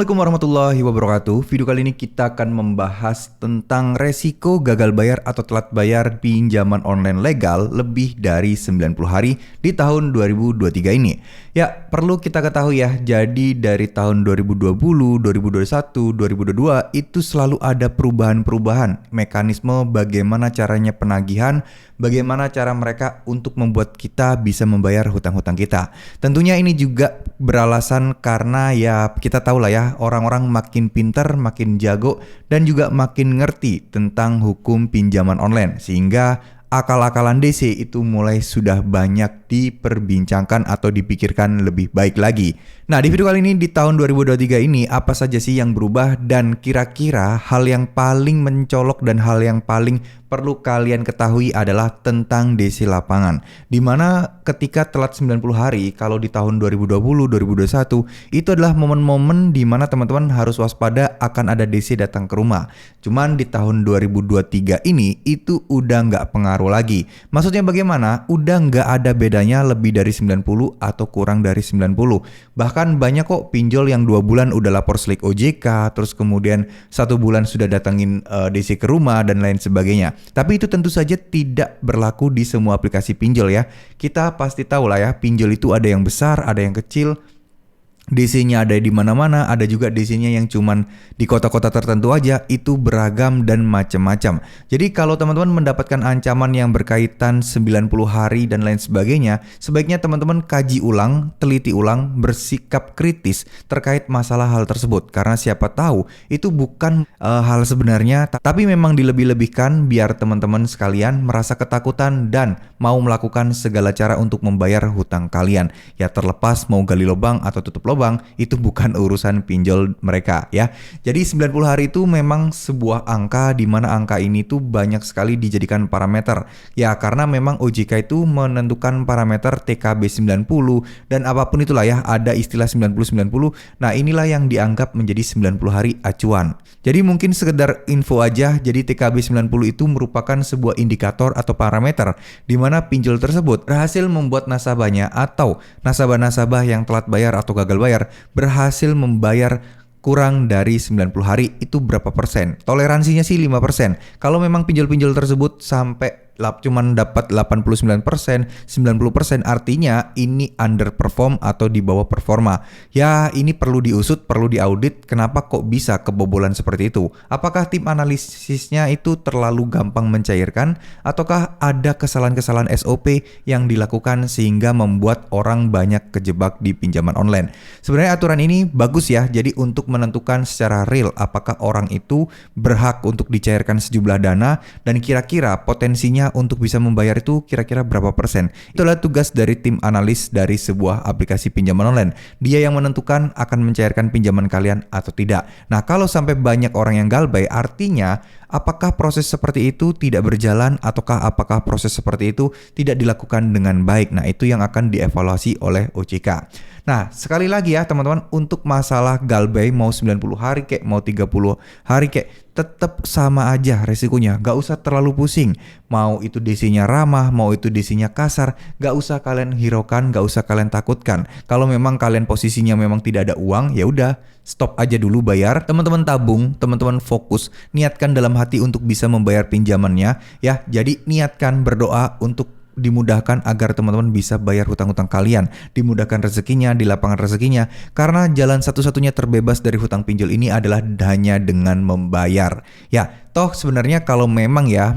Assalamualaikum warahmatullahi wabarakatuh. Video kali ini kita akan membahas tentang resiko gagal bayar atau telat bayar pinjaman online legal lebih dari 90 hari di tahun 2023 ini. Ya, perlu kita ketahui ya, jadi dari tahun 2020, 2021, 2022 itu selalu ada perubahan-perubahan mekanisme bagaimana caranya penagihan, bagaimana cara mereka untuk membuat kita bisa membayar hutang-hutang kita. Tentunya ini juga beralasan karena ya kita tahu lah ya, orang-orang makin pintar, makin jago, dan juga makin ngerti tentang hukum pinjaman online, sehingga akal-akalan DC itu mulai sudah banyak diperbincangkan atau dipikirkan lebih baik lagi. Nah, di video kali ini di tahun 2023 ini apa saja sih yang berubah, dan kira-kira hal yang paling mencolok dan hal yang paling perlu kalian ketahui adalah tentang DC lapangan. Dimana ketika telat 90 hari, kalau di tahun 2020, 2021, itu adalah momen-momen dimana teman-teman harus waspada akan ada DC datang ke rumah. Cuman di tahun 2023 ini, itu udah nggak pengaruh lagi. Maksudnya bagaimana? Udah nggak ada bedanya lebih dari 90 atau kurang dari 90. Bahkan banyak kok pinjol yang 2 bulan udah lapor slik OJK, terus kemudian 1 bulan sudah datangin DC ke rumah dan lain sebagainya. Tapi itu tentu saja tidak berlaku di semua aplikasi pinjol ya. Kita pasti tahu lah ya, pinjol itu ada yang besar, ada yang kecil. DC-nya ada di mana-mana, ada juga DC-nya yang cuman di kota-kota tertentu aja, itu beragam dan macam-macam. Jadi kalau teman-teman mendapatkan ancaman yang berkaitan 90 hari dan lain sebagainya, sebaiknya teman-teman kaji ulang, teliti ulang, bersikap kritis terkait masalah hal tersebut. Karena siapa tahu itu bukan hal sebenarnya, tapi memang dilebih-lebihkan biar teman-teman sekalian merasa ketakutan dan mau melakukan segala cara untuk membayar hutang kalian. Ya terlepas mau gali lubang atau tutup lubang, itu bukan urusan pinjol mereka ya. Jadi 90 hari itu memang sebuah angka di mana angka ini tuh banyak sekali dijadikan parameter. Ya karena memang OJK itu menentukan parameter TKB 90 dan apapun itulah ya, ada istilah 90-90. Nah inilah yang dianggap menjadi 90 hari acuan. Jadi mungkin sekedar info aja, jadi TKB 90 itu merupakan sebuah indikator atau parameter di mana pinjol tersebut berhasil membuat nasabahnya atau nasabah-nasabah yang telat bayar atau gagal bayar berhasil membayar kurang dari 90 hari itu berapa persen. Toleransinya sih 5%. Kalau memang pinjol-pinjol tersebut sampai cuman dapat 89%, 90%, artinya ini underperform atau di bawah performa. Ya ini perlu diusut, perlu diaudit, kenapa kok bisa kebobolan seperti itu? Apakah tim analisisnya itu terlalu gampang mencairkan? Ataukah ada kesalahan-kesalahan SOP yang dilakukan sehingga membuat orang banyak kejebak di pinjaman online? Sebenarnya aturan ini bagus ya, jadi untuk menentukan secara real apakah orang itu berhak untuk dicairkan sejumlah dana dan kira-kira potensinya untuk bisa membayar itu kira-kira berapa persen. Itulah tugas dari tim analis dari sebuah aplikasi pinjaman online. Dia yang menentukan akan mencairkan pinjaman kalian atau tidak. Nah, kalau sampai banyak orang yang galbay, artinya apakah proses seperti itu tidak berjalan ataukah apakah proses seperti itu tidak dilakukan dengan baik. Nah, itu yang akan dievaluasi oleh OJK. Nah, sekali lagi ya teman-teman, untuk masalah galbay mau 90 hari kek, mau 30 hari kek, tetap sama aja resikonya. Gak usah terlalu pusing. Mau itu DC-nya ramah, mau itu DC-nya kasar, gak usah kalian hiraukan, gak usah kalian takutkan. Kalau memang kalian posisinya memang tidak ada uang, ya udah stop aja dulu bayar. Teman-teman tabung, teman-teman fokus, niatkan dalam hati untuk bisa membayar pinjamannya ya. Jadi niatkan berdoa untuk dimudahkan agar teman-teman bisa bayar hutang-hutang kalian, dimudahkan rezekinya, dilapangkan rezekinya, karena jalan satu-satunya terbebas dari hutang pinjol ini adalah hanya dengan membayar. Ya, toh sebenarnya kalau memang ya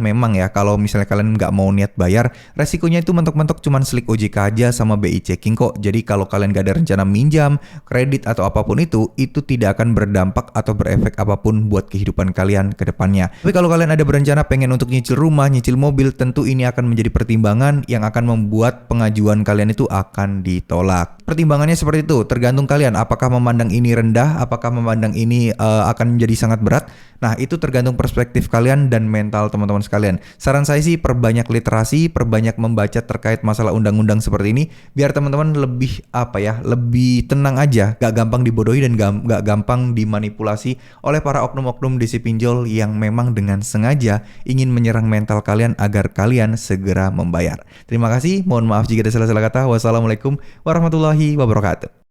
kalau misalnya kalian nggak mau niat bayar, resikonya itu mentok-mentok cuman slik OJK aja sama BI checking kok. Jadi kalau kalian nggak ada rencana minjam, kredit atau apapun itu tidak akan berdampak atau berefek apapun buat kehidupan kalian ke depannya. Tapi kalau kalian ada berencana pengen untuk nyicil rumah, nyicil mobil, tentu ini akan menjadi pertimbangan yang akan membuat pengajuan kalian itu akan ditolak. Pertimbangannya seperti itu, tergantung kalian apakah memandang ini rendah, apakah memandang ini akan menjadi sangat berat. Nah, itu tergantung perspektif kalian dan mental teman-teman sekalian. Saran saya sih perbanyak literasi, perbanyak membaca terkait masalah undang-undang seperti ini biar teman-teman lebih lebih tenang aja, gak gampang dibodohi dan gak gampang dimanipulasi oleh para oknum-oknum DC pinjol yang memang dengan sengaja ingin menyerang mental kalian agar kalian segera membayar. Terima kasih, mohon maaf jika ada salah-salah kata. Wassalamualaikum warahmatullahi wabarakatuh.